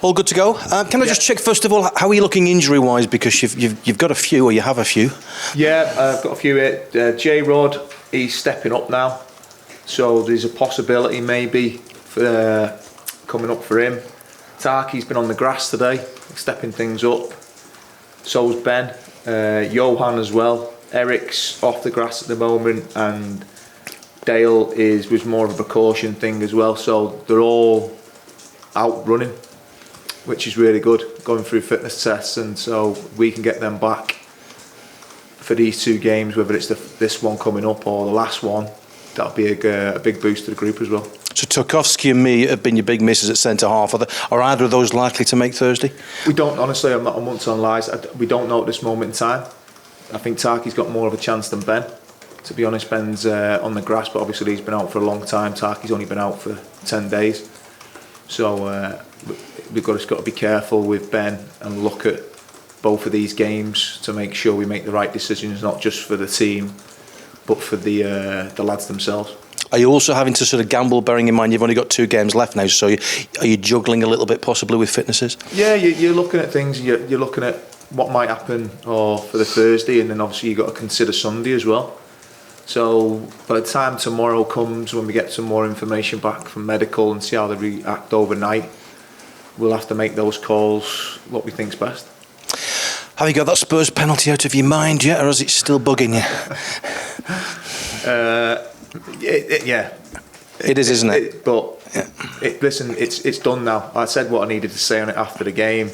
All good to go. Can I just check first of all, how are you looking injury-wise? Because you've got a few, or you have a few. Yeah, I've got a few here. J-Rod, he's stepping up now, so there's a possibility maybe for, coming up for him. Tarky's been on the grass today, stepping things up. So's Ben, Johan as well. Eric's off the grass at the moment, and Dale was more of a precaution thing as well. So they're all out running, which is really good, going through fitness tests, and so we can get them back for these 2 games, whether it's this one coming up or the last one. That'll be a big boost to the group as well. So Tarkowski and me have been your big misses at centre half. Are either of those likely to make Thursday? We don't, honestly, I'm not a month on lies. We don't know at this moment in time. I think Tarky's got more of a chance than Ben. To be honest, Ben's on the grass, but obviously he's been out for a long time. Tarky's only been out for 10 days. So we've got to be careful with Ben and look at both of these games to make sure we make the right decisions, not just for the team, but for the lads themselves. Are you also having to sort of gamble, bearing in mind you've only got 2 games left now, so are you juggling a little bit possibly with fitnesses? Yeah, you're looking at things, you're looking at what might happen for the Thursday, and then obviously you've got to consider Sunday as well. So by the time tomorrow comes, when we get some more information back from medical and see how they react overnight, we'll have to make those calls, what we think's best. Have you got that Spurs penalty out of your mind yet, or is it still bugging you? Yeah. It is, isn't it? Listen, it's done now. I said what I needed to say on it after the game.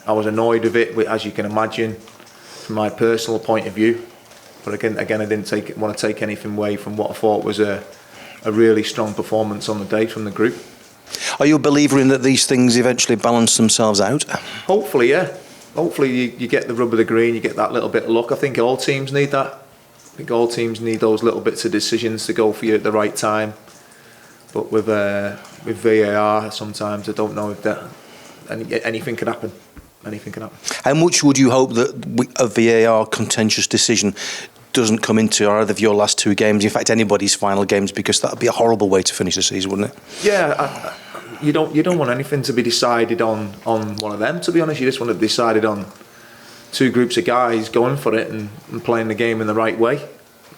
I was annoyed with it, as you can imagine, from my personal point of view. But again, I didn't want to take anything away from what I thought was a really strong performance on the day from the group. Are you a believer in that these things eventually balance themselves out? Hopefully, yeah. Hopefully you get the rub of the green, you get that little bit of luck. I think all teams need that. I think all teams need those little bits of decisions to go for you at the right time. But with VAR, sometimes I don't know if anything could happen. Anything can happen. How much would you hope that a VAR contentious decision doesn't come into either of your last 2 games, in fact anybody's final games, because that would be a horrible way to finish the season, wouldn't it? Yeah, you don't want anything to be decided on one of them, to be honest. You just want it decided on 2 groups of guys going for it and playing the game in the right way.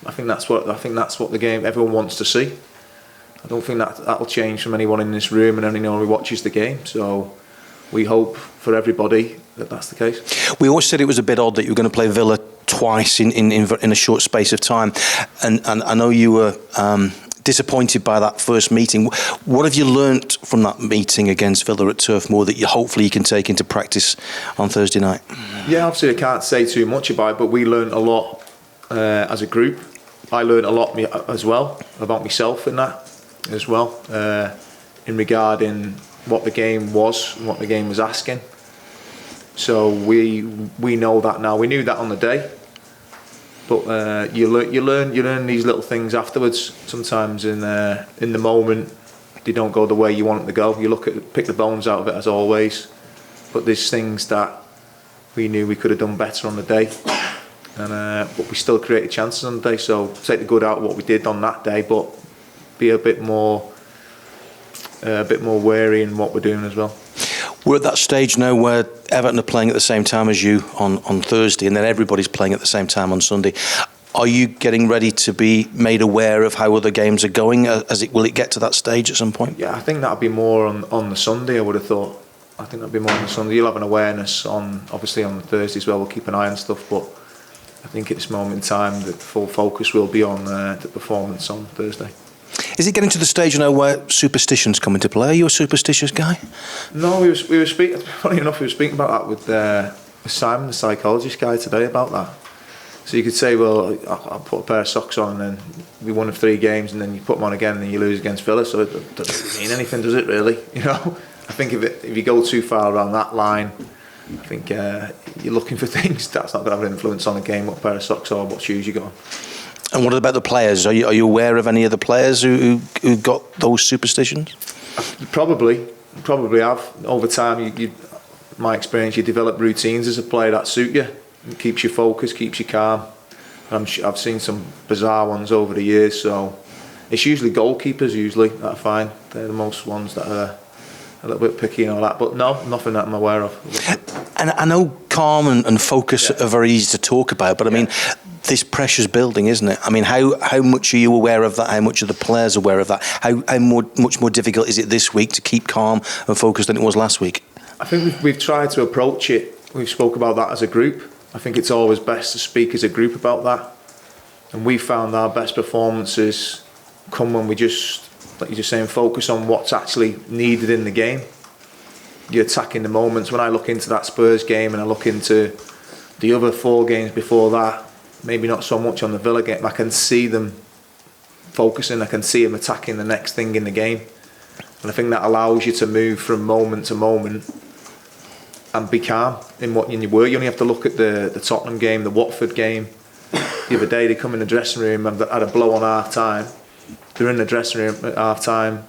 I think that's what the game everyone wants to see. I don't think that'll change from anyone in this room and anyone who watches the game. So we hope for everybody that that's the case. We always said it was a bit odd that you were going to play Villa twice in a short space of time, and I know you were disappointed by that first meeting. What have you learnt from that meeting against Villa at Turf Moor that hopefully you can take into practice on Thursday night? Yeah, obviously I can't say too much about it, but we learnt a lot as a group. I learnt a lot as well about myself in that as well, in regarding what the game was and what the game was asking. So we know that now. We knew that on the day, but you learn these little things afterwards. Sometimes in the moment they don't go the way you want them to go. You pick the bones out of it as always, but there's things that we knew we could have done better on the day, and but we still created chances on the day. So take the good out of what we did on that day, but be a bit more wary in what we're doing as well. We're at that stage now where Everton are playing at the same time as you on Thursday, and then everybody's playing at the same time on Sunday. Are you getting ready to be made aware of how other games are going? Will it get to that stage at some point? Yeah, I think that'll be more on the Sunday, I would have thought. I think that'll be more on the Sunday. You'll have an awareness obviously on the Thursday as well. We'll keep an eye on stuff, but I think at this moment in time the full focus will be on the performance on Thursday. Is it getting to the stage now where superstitions come into play? Are you a superstitious guy? No, we were speaking. Funny enough, we were speaking about that with Simon, the psychologist guy, today about that. So you could say, well, I'll put a pair of socks on, and then we won 3 games, and then you put them on again, and then you lose against Villa. So it doesn't mean anything, does it? Really? You know, I think if you go too far around that line, I think you're looking for things that's not going to have an influence on the game. What pair of socks or what shoes you got on. And what about the players? Are you aware of any of the players who got those superstitions? You probably have. Over time, my experience, you develop routines as a player that suit you. It keeps you focused, keeps you calm. I've seen some bizarre ones over the years, so it's usually goalkeepers that I find. They're the most ones that a little bit picky and all that. But no, nothing that I'm aware of. And I know calm and focus are very easy to talk about, but I mean, this pressure's building, isn't it? I mean, how much are you aware of that? How much are the players aware of that? Much more difficult is it this week to keep calm and focused than it was last week? I think we've tried to approach it. We've spoke about that as a group. I think it's always best to speak as a group about that. And we found our best performances come when we just, like you're just saying, focus on what's actually needed in the game. You're attacking the moments. When I look into that Spurs game and I look into the other 4 games before that, maybe not so much on the Villa game, I can see them focusing, I can see them attacking the next thing in the game. And I think that allows you to move from moment to moment and be calm in what you were. You only have to look at the Tottenham game, the Watford game. The other day they come in the dressing room and had a blow on half time. They're in the dressing room at half time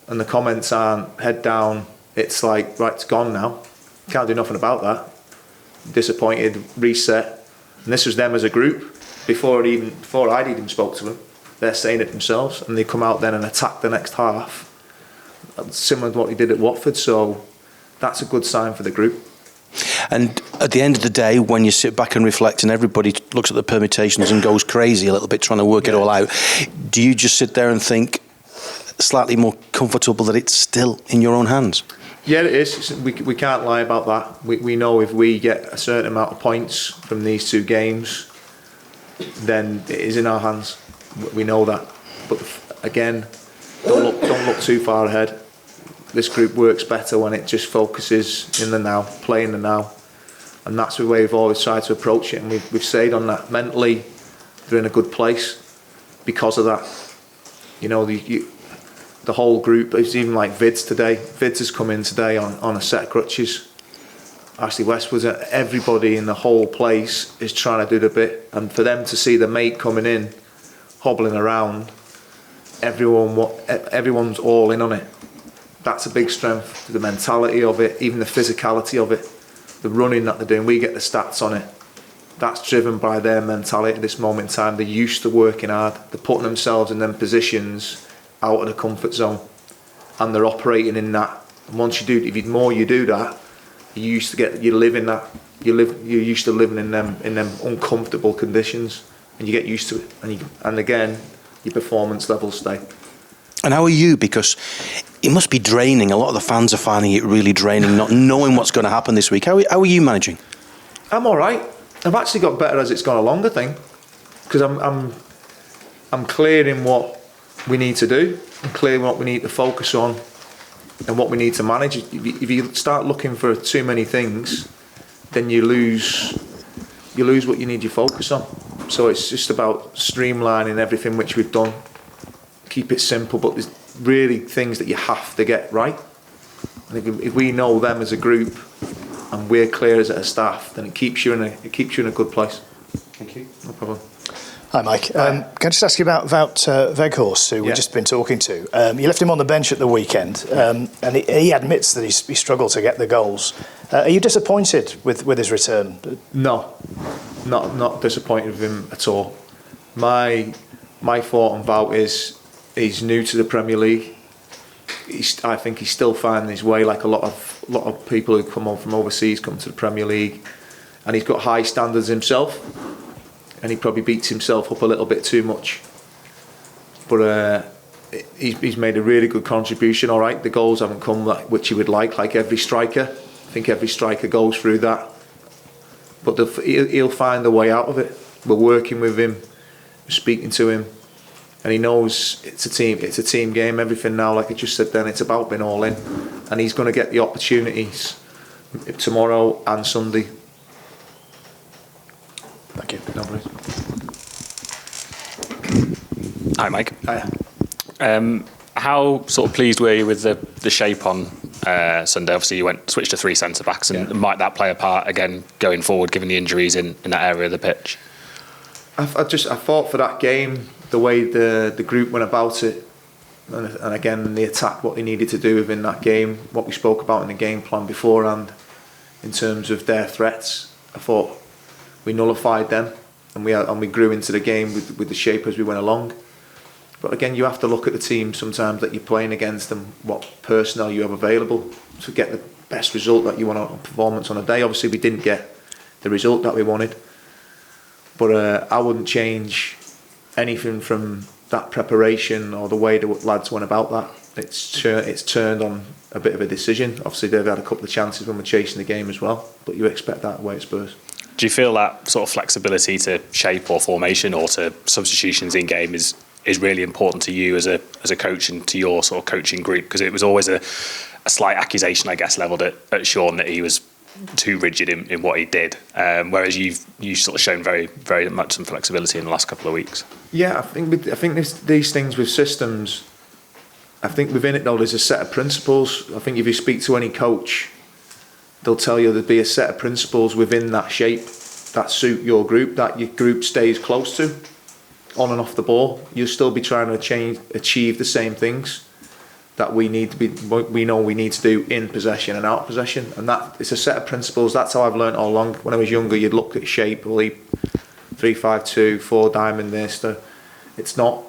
and the comments aren't head down, it's like, right, it's gone now. Can't do nothing about that. Disappointed, reset. And this was them as a group before I'd even spoke to them. They're saying it themselves and they come out then and attack the next half. Similar to what they did at Watford, so that's a good sign for the group. And at the end of the day, when you sit back and reflect and everybody looks at the permutations and goes crazy a little bit trying to work it all out, do you just sit there and think slightly more comfortable that it's still in your own hands? Yeah, it is. We can't lie about that. We know if we get a certain amount of points from these 2 games, then it is in our hands. We know that. But again, don't look too far ahead. This group works better when it just focuses in the now, playing the now. And that's the way we've always tried to approach it. And we've stayed on that. Mentally, they're in a good place because of that. You know, the whole group, it's even like Vids today. Vids has come in today on a set of crutches. Ashley Westwood's, everybody in the whole place is trying to do the bit. And for them to see the mate coming in, hobbling around, everyone's all in on it. That's a big strength. The mentality of it, even the physicality of it, the running that they're doing, we get the stats on it. That's driven by their mentality at this moment in time. They're used to working hard. They're putting themselves in them positions out of the comfort zone. And they're operating in that. And once you do, the more you do that, you live in that. You're used to living in them uncomfortable conditions. And you get used to it. And again, your performance levels stay. And how are you? Because it must be draining. A lot of the fans are finding it really draining, not knowing what's going to happen this week. How are you managing? I'm all right. I've actually got better as it's gone along, I think, because I'm clear in what we need to do. I'm clear in what we need to focus on and what we need to manage. If you start looking for too many things, then you lose what you need to focus on. So it's just about streamlining everything which we've done. Keep it simple, but there's really things that you have to get right. And if we know them as a group and we're clear as a staff, then it keeps you in a good place. Thank you. No problem. Hi, Mike. Can I just ask you about Wout Weghorst, who we've just been talking to? You left him on the bench at the weekend, and he admits that he struggled to get the goals. Are you disappointed with his return? No, not disappointed with him at all. My thought on Wout is he's new to the Premier League. I think he's still finding his way, like a lot of people who come on from overseas come to the Premier League, and he's got high standards himself, and he probably beats himself up a little bit too much. But he's made a really good contribution. All right, the goals haven't come which he would like every striker. I think every striker goes through that, but he'll find a way out of it. We're working with him, we're speaking to him. And he knows it's a team game. Everything now, like I just said then, it's about being all in. And he's going to get the opportunities tomorrow and Sunday. Thank you. No worries. Hi, Mike. Hiya. How sort of pleased were you with the shape on Sunday? Obviously, you switched to 3 centre-backs, and might that play a part again going forward, given the injuries in that area of the pitch? I thought for that game, the way the group went about it, and again the attack, what they needed to do within that game, what we spoke about in the game plan beforehand, in terms of their threats, I thought we nullified them, and we grew into the game with the shape as we went along. But again, you have to look at the team sometimes that you're playing against and what personnel you have available to get the best result that you want on a performance on a day. Obviously, we didn't get the result that we wanted, but I wouldn't change anything from that preparation or the way the lads went about that. It's turned on a bit of a decision. Obviously, they've had a couple of chances when we're chasing the game as well, but you expect that away at Spurs. Do you feel that sort of flexibility to shape or formation or to substitutions in game is really important to you as a coach and to your sort of coaching group? Because it was always a slight accusation, I guess, levelled at Sean that he was too rigid in what he did, whereas you've sort of shown very, very much some flexibility in the last couple of weeks. Yeah, I think these things with systems, I think within it though there's a set of principles. I think if you speak to any coach, they'll tell you there'll be a set of principles within that shape that suit your group, that your group stays close to, on and off the ball. You'll still be trying to achieve the same things that we need to do in possession and out of possession, and that it's a set of principles. That's how I've learned all along. When I was younger, you'd look at shape, leap, 3-5-2, 4 diamond. It's not.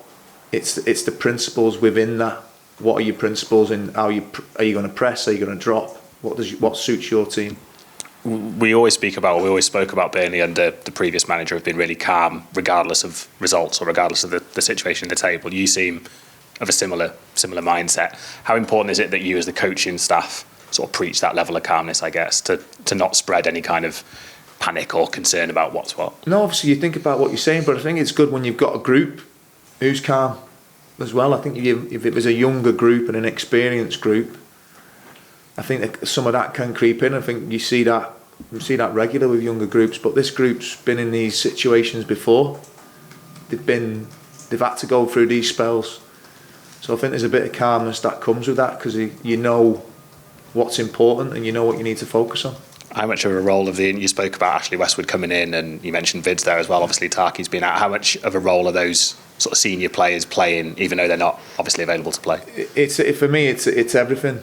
It's the principles within that. What are your principles, and are you going to press? Are you going to drop? What suits your team? We always spoke about Burnley under the previous manager have been really calm, regardless of results or regardless of the situation in the table. You seem of a similar mindset. How important is it that you, as the coaching staff, sort of preach that level of calmness, I guess, to not spread any kind of panic or concern about what's what? No, obviously you think about what you're saying, but I think it's good when you've got a group who's calm as well. I think if it was a younger group and an experienced group, I think that some of that can creep in. I think you see that regular with younger groups, but this group's been in these situations before. They've had to go through these spells. So I think there's a bit of calmness that comes with that, because you know what's important and you know what you need to focus on. How much of a role you spoke about Ashley Westwood coming in, and you mentioned Vids there as well. Obviously, Tarky's been out. How much of a role are those sort of senior players playing, even though they're not obviously available to play? For me, it's everything.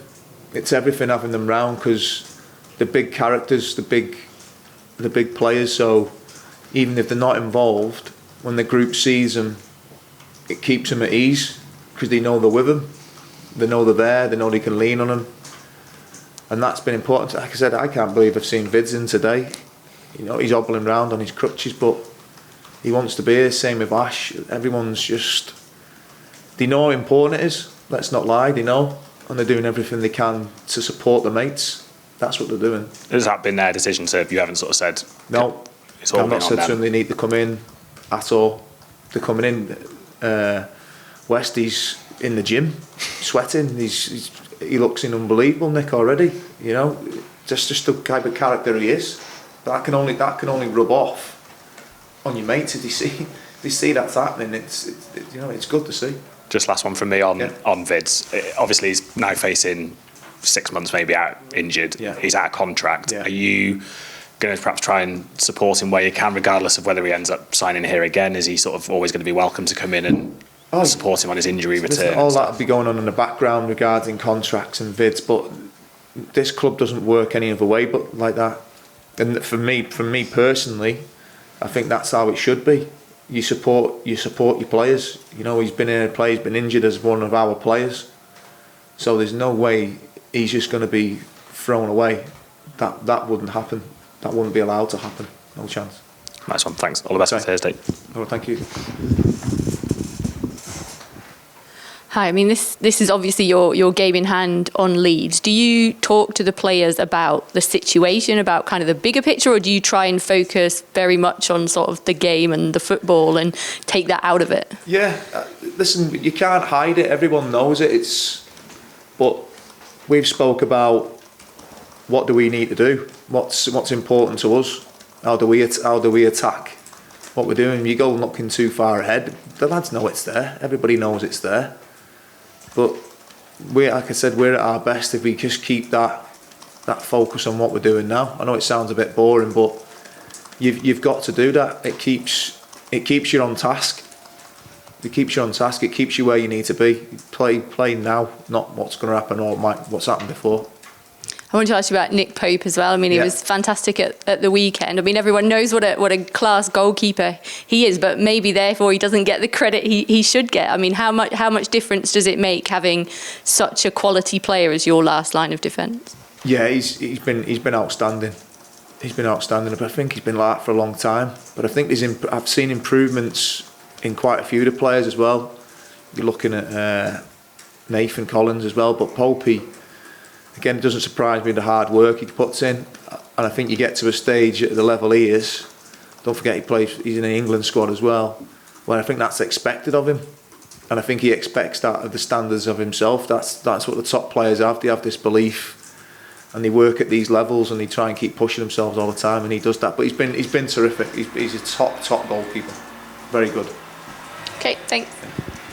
It's everything having them round, because the big characters, the big players. So even if they're not involved, when the group sees them, it keeps them at ease, because they know they're with them, they know they're there, they know they can lean on them, and that's been important. Like I said, I can't believe I've seen Vids in today. You know, he's hobbling around on his crutches, but he wants to be here. Same with Ash. Everyone's just, they know how important it is. Let's not lie, they know, and they're doing everything they can to support the mates. That's what they're doing. Has that been their decision? So if you haven't sort of said, no, I've not said to them they need to come in at all. They're coming in. West, he's in the gym, sweating. He looks in unbelievable nick already. You know, just the type of character he is. That can only rub off on your mates if they see that's happening. It's good to see. Just last one from me on Vids. Obviously, he's now facing 6 months maybe out injured. Yeah. He's out of contract. Yeah. Are you going to perhaps try and support him where you can, regardless of whether he ends up signing here again? Is he sort of always going to be welcome to come in and support him on his injury return? All that will be going on in the background regarding contracts and Vids, but this club doesn't work any other way but like that. And for me personally, I think that's how it should be. You support your players. You know, he's been injured as one of our players, so there's no way he's just going to be thrown away. That wouldn't happen. That wouldn't be allowed to happen. No chance. Nice one. Thanks. All the best for Thursday. Oh, thank you. Hi, I mean, this is obviously your game in hand on Leeds. Do you talk to the players about the situation, about kind of the bigger picture, or do you try and focus very much on sort of the game and the football and take that out of it? Yeah, listen, you can't hide it. Everyone knows it. But we've spoke about what do we need to do? What's important to us? How do we attack what we're doing? You go looking too far ahead. The lads know it's there. Everybody knows it's there. But like I said, we're at our best if we just keep that focus on what we're doing now. I know it sounds a bit boring, but you've got to do that. It keeps you on task. It keeps you on task. It keeps you where you need to be. Play now, not what's going to happen or what's happened before. I want to ask you about Nick Pope as well. I mean, he was fantastic at the weekend. I mean, everyone knows what a class goalkeeper he is, but maybe therefore he doesn't get the credit he should get. I mean, how much difference does it make having such a quality player as your last line of defence? Yeah, he's been outstanding. He's been outstanding, but I think he's been like that for a long time. But I think I've seen improvements in quite a few of the players as well. You're looking at Nathan Collins as well, but Popey, again, it doesn't surprise me the hard work he puts in. And I think you get to a stage at the level he is, don't forget he's in the England squad as well, where I think that's expected of him. And I think he expects that of the standards of himself. That's what the top players have. They have this belief and they work at these levels and they try and keep pushing themselves all the time, and he does that. But he's been terrific. He's a top goalkeeper. Very good. Okay, thanks.